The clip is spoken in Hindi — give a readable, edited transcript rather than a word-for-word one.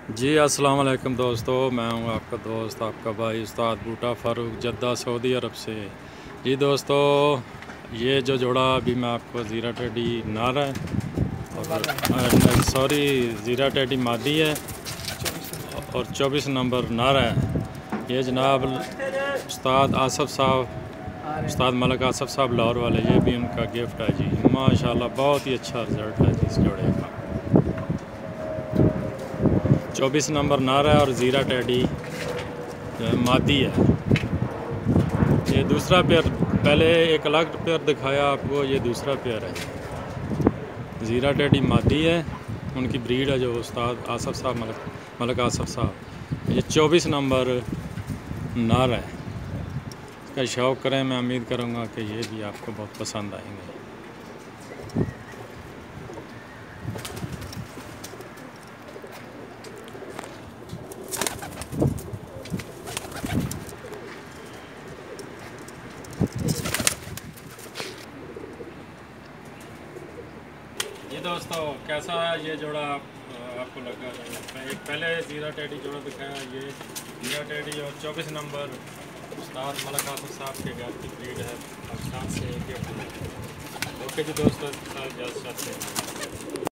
जी अस्सलाम वालेकुम दोस्तों, मैं हूं आपका दोस्त आपका भाई उस्ताद बूटा फ़ारूक जद्दा सऊदी अरब से। जी दोस्तों, ये जो जोड़ा अभी मैं आपको ज़ीरा टेडी नार है और सॉरी ज़ीरा टेडी मादी है और 24 नंबर नार है। ये जनाब उस्ताद आसफ़ साहब उस्ताद मलिक आसफ़ साहब लाहौर वाले, ये भी उनका गिफ्ट है जी। माशाल्लाह बहुत ही अच्छा रिज़ल्ट है जी इस जोड़े का। 24 नंबर नार है और ज़ीरा टेडी मादी है। ये दूसरा पेयर, पहले एक अलग पेयर दिखाया आपको, ये दूसरा पेयर है। ज़ीरा टेडी मादी है, उनकी ब्रीड है जो उस्ताद आसफ़ साहब मलिक आसफ़ साहब। ये 24 नंबर नार है। इसका शौक़ करें, मैं उम्मीद करूँगा कि ये भी आपको बहुत पसंद आएंगे। ये दोस्तों, कैसा है ये जोड़ा आपको लगा? एक पहले ज़ीरा टेडी जोड़ा दिखाया, ये ज़ीरा टेडी और 24 नंबर उस्ताद मलिक आसफ़ साहब के घर की ब्रीड है, पाकिस्तान से गिफ्ट। ओके जी दोस्तों, इजाज़त चाहते हैं।